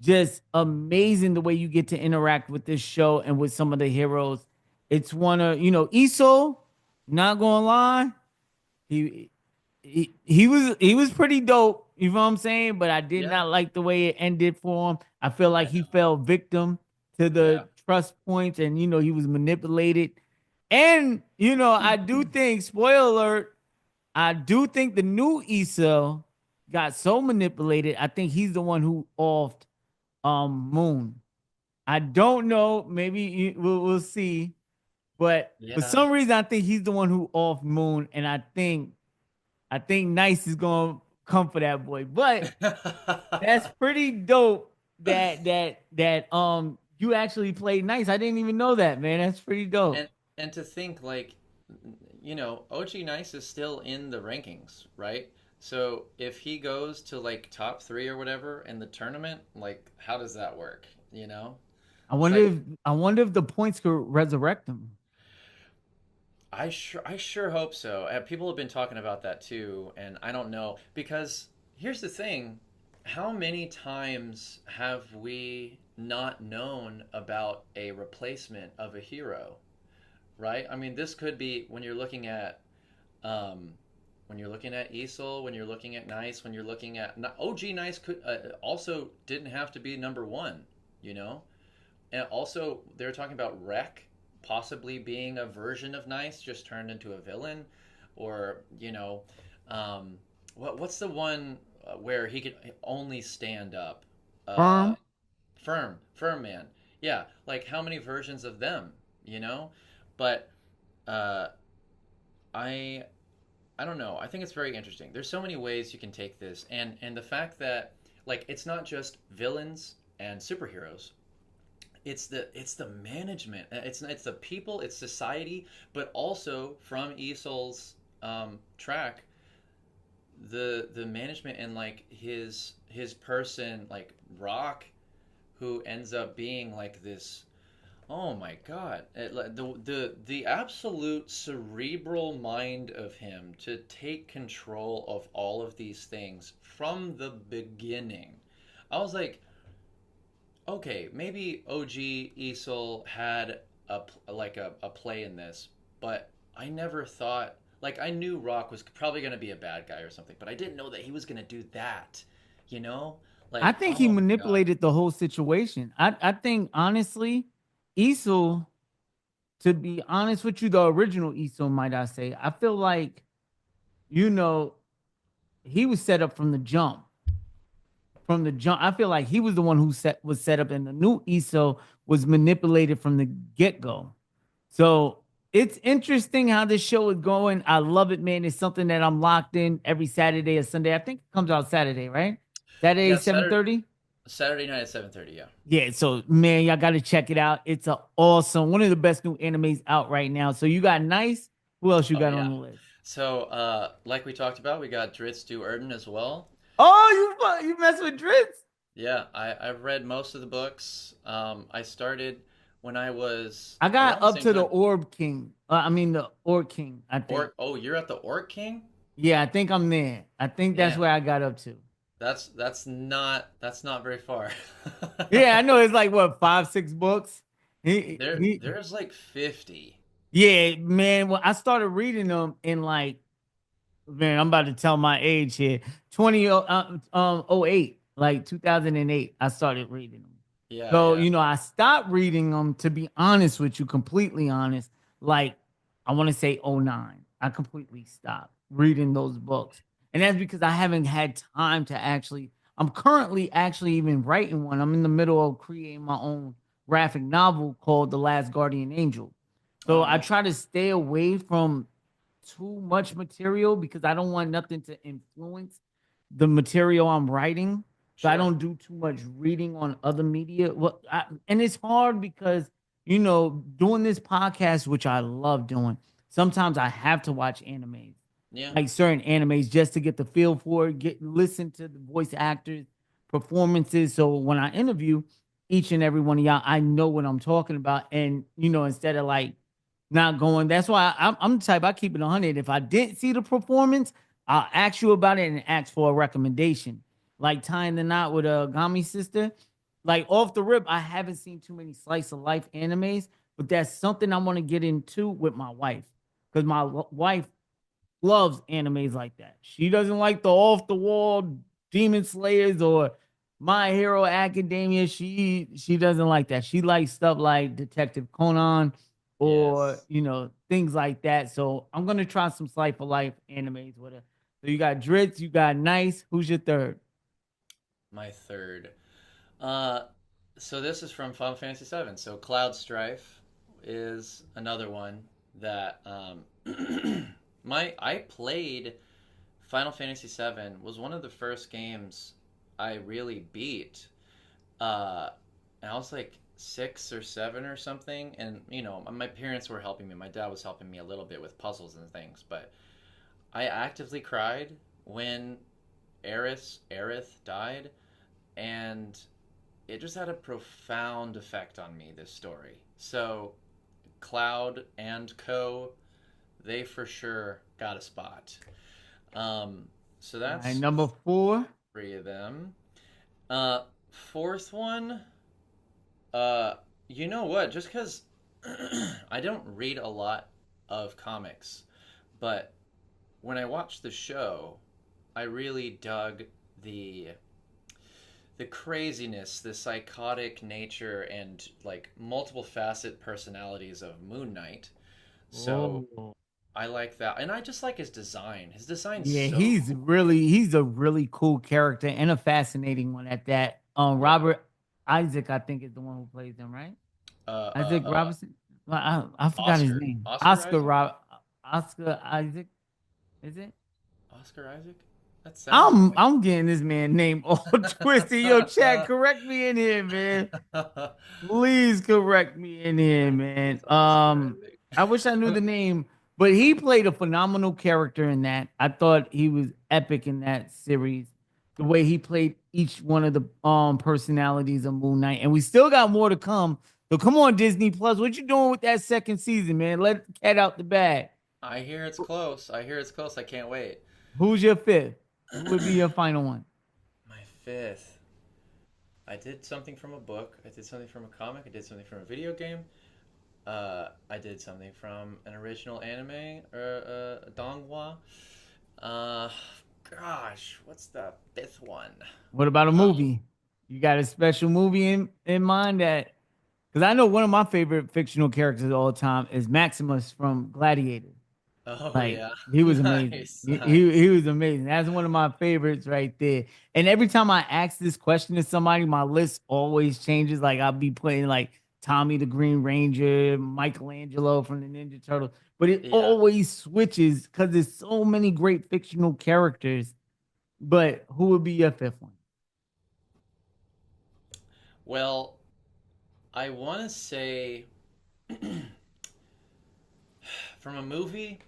just amazing the way you get to interact with this show and with some of the heroes. It's one of, Iso, not gonna lie, he he was pretty dope, you know what I'm saying? But I did Yeah. not like the way it ended for him. I feel like I he know. fell victim to Yeah. the trust points and he was manipulated. And I do think, spoiler alert, I do think the new Issa got so manipulated. I think he's the one who offed Moon. I don't know. Maybe we'll see. But for Yeah. some reason, I think he's the one who offed Moon, and I think Nice is gonna come for that boy. But that's pretty dope. That you actually played Nice. I didn't even know that, man. That's pretty dope. And to think like, OG Nice is still in the rankings, right? So if he goes to like top three or whatever in the tournament, like how does that work? You know? I It's wonder like if I wonder if the points could resurrect him. I sure hope so. People have been talking about that too, and I don't know because here's the thing: how many times have we not known about a replacement of a hero, right? I mean, this could be um, when you're looking at Easel, when you're looking at Nice, when you're looking at OG Nice could also didn't have to be number one, you know. And also, they were talking about Wreck possibly being a version of Nice, just turned into a villain, or um, what's the one where he could only stand up? Uh, Firm. firm man. Yeah, like how many versions of them? You know, but uh, I I don't know. I think it's very interesting. There's so many ways you can take this, and the fact that like it's not just villains and superheroes, it's the management. It's the people. It's society, but also from Easel's track, the management and like his person like Rock, who ends up being like this. Oh my God! The absolute cerebral mind of him to take control of all of these things from the beginning. I was like, okay, maybe OG Easel had a play in this, but I never thought like I knew Rock was probably gonna be a bad guy or something, but I didn't know that he was gonna do that. You know, I like think he oh my God, manipulated the whole situation. I think honestly, Isol, to be honest with you, the original Isol, might I say, I feel like, you know, he was set up from the jump. From the jump, I feel like he was the one who was set up, and the new Isol was manipulated from the get-go. So it's interesting how this show is going. I love it, man. It's something that I'm locked in every Saturday or Sunday. I think it comes out Saturday, right? Saturday, yeah, 7:30. Saturday night at 7:30. Yeah. Yeah, so man, y'all got to check it out. It's a awesome, one of the best new animes out right now. So you got Nice. Who else you Oh got on yeah. the list? So, like we talked about, we got Dritz Do Erden as well. Oh, you mess with Dritz. Yeah, I've read most of the books. I started when I was I got around the up same to the time. Orb King. I mean the Orc King. I think. Orc. Oh, you're at the Orc King? Yeah, I think I'm there. I think that's Man, where I got up to. that's not very far. Yeah, I know it's like what 5, 6 books. There's like 50. Yeah, man. Well, I started reading them in like, man, I'm about to tell my age here. 2008, like 2008. I started reading them. Yeah, So, yeah. I stopped reading them, to be honest with you, completely honest. Like, I want to say '09. I completely stopped reading those books. And that's because I haven't had time to actually, I'm currently actually even writing one. I'm in the middle of creating my own graphic novel called The Last Guardian Angel. So Oh, I nice. try to stay away from too much material because I don't want nothing to influence the material I'm writing. So I Sure. don't do too much reading on other media. And it's hard because, doing this podcast, which I love doing, sometimes I have to watch animes, Yeah. like certain animes, just to get the feel for it, listen to the voice actors, performances. So when I interview each and every one of y'all, I know what I'm talking about. And, instead of like not going, that's why I'm the type, I keep it 100. If I didn't see the performance, I'll ask you about it and ask for a recommendation. Like tying the knot with a Gami sister. Like off the rip, I haven't seen too many slice of life animes, but that's something I want to get into with my wife. Because my wife loves animes like that. She doesn't like the off the wall Demon Slayers or My Hero Academia. She doesn't like that. She likes stuff like Detective Conan or Yes. things like that. So I'm gonna try some Slice of Life animes with her. So you got Dritz, you got Nice. Who's your third? My third. Uh, so this is from Final Fantasy VII. So Cloud Strife is another one that I played Final Fantasy VII was one of the first games I really beat. Uh, and I was like 6 or 7 or something, and my parents were helping me. My dad was helping me a little bit with puzzles and things, but I actively cried when Aerith died, and it just had a profound effect on me, this story. So Cloud and Co, they for sure got a spot. So All right, that's number four. 3 of them. Fourth one, uh, you know what? Just because I don't read a lot of comics, but when I watched the show, I really dug the the craziness, the psychotic nature, and like multiple facet personalities of Moon Knight. So Oh, I like that, and I just like his design. His design's yeah, so cool. he's a really cool character and a fascinating one at that. Yeah. Robert Isaac, I think, is the one who plays him, right? Uh, uh, Isaac uh, Robinson. Well, I forgot his Oscar. name. Oscar Isaac. Oscar Isaac. Is it? Oscar Isaac. That sounds right. I'm getting this man name all twisted. Yo, Chad, correct me in here, man. Please correct me in here, man. It's Oscar Isaac. I wish I knew the name, but he played a phenomenal character in that. I thought he was epic in that series. The way he played each one of the personalities of Moon Knight, and we still got more to come. So come on, Disney Plus, what you doing with that second season, man? Let the cat out the bag. I hear it's close. I hear it's close. I can't wait. Who's your fifth? Who would be your final one? My fifth. I did something from a book. I did something from a comic. I did something from a video game. I did something from an original anime or a donghua. Uh, Gosh, what's the fifth one? What about a Um, movie? You got a special movie in mind that because I know one of my favorite fictional characters of all time is Maximus from Gladiator. oh Like yeah, he was amazing. nice, He nice. was amazing. That's one of my favorites right there. And every time I ask this question to somebody, my list always changes. Like I'll be playing like Tommy the Green Ranger, Michelangelo from the Ninja Turtles, but it Yeah. always switches because there's so many great fictional characters. But who would be your fifth one? Well, I want to say from a movie,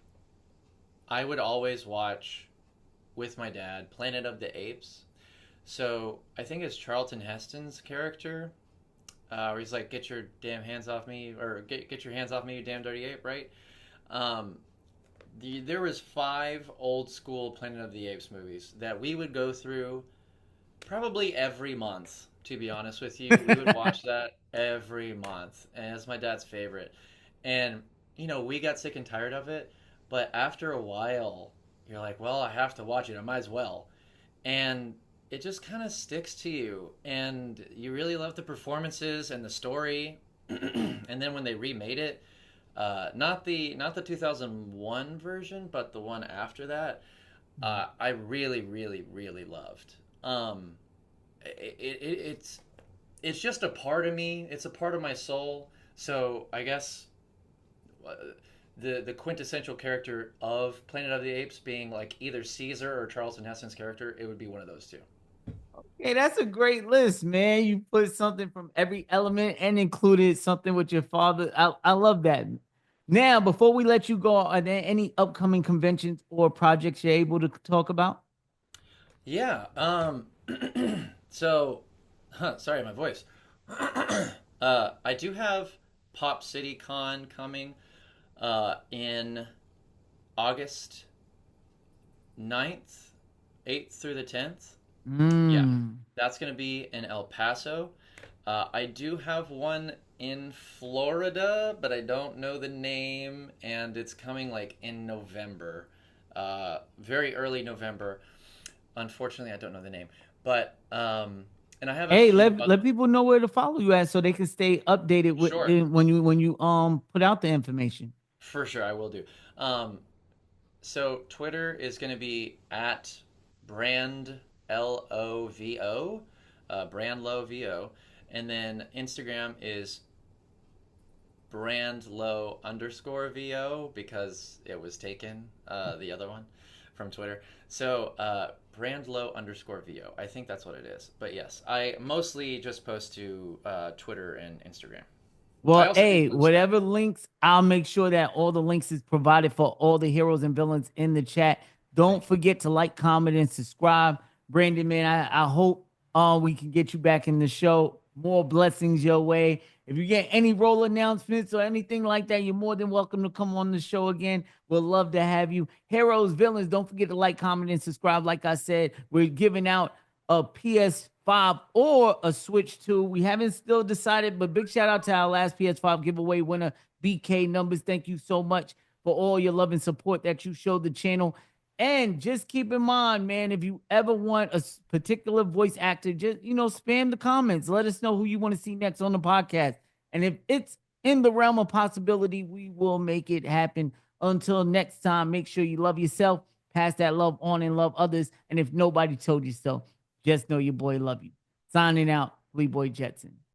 I would always watch with my dad Planet of the Apes. So I think it's Charlton Heston's character, where he's like, "Get your damn hands off me," or "Get your hands off me, you damn dirty ape," right? Um, there was 5 old school Planet of the Apes movies that we would go through probably every month. To be honest with you, we would watch that every month, and it's my dad's favorite. And we got sick and tired of it, but after a while, you're like, "Well, I have to watch it. I might as well." And it just kind of sticks to you, and you really love the performances and the story. And then when they remade it, not the 2001 version, but the one after that, I really, really, really loved. Um, it's it's just a part of me. It's a part of my soul. So I guess uh, the quintessential character of Planet of the Apes being like either Caesar or Charlton Heston's character, it would be one of those two. Hey, that's a great list, man. You put something from every element and included something with your father. I love that. Now, before we let you go, are there any upcoming conventions or projects you're able to talk about? Yeah. So, sorry, my voice. I do have Pop City Con coming in August 9th, 8th through the 10th. Yeah, Mm. that's going to be in El Paso. I do have one in Florida, but I don't know the name, and it's coming like in November, very early November. Unfortunately, I don't know the name, but and I have a Hey, few let other. people know where to follow you at so they can stay updated with Sure, when you put out the information. for sure, I will do. Um, so Twitter is going to be at brand Lovo, brand Lovo, and then Instagram is brandlow_vo because it was taken, the other one from Twitter. So brandlow_vo. I think that's what it is. But yes, I mostly just post to Twitter and Instagram. I Well, also do hey, Substack. whatever links, I'll make sure that all the links is provided for all the heroes and villains in the chat. Don't Thank you. forget to like, comment, and subscribe. Brandon, man, I hope we can get you back in the show. More blessings your way. If you get any role announcements or anything like that, you're more than welcome to come on the show again. We'll love to have you. Heroes, villains, don't forget to like, comment, and subscribe. Like I said, we're giving out a PS5 or a Switch 2. We haven't still decided, but big shout out to our last PS5 giveaway winner, BK Numbers. Thank you so much for all your love and support that you showed the channel. And just keep in mind, man, if you ever want a particular voice actor, just spam the comments. Let us know who you want to see next on the podcast. And if it's in the realm of possibility, we will make it happen. Until next time, make sure you love yourself, pass that love on, and love others. And if nobody told you so, just know your boy love you. Signing out, Fleeboy Jetson.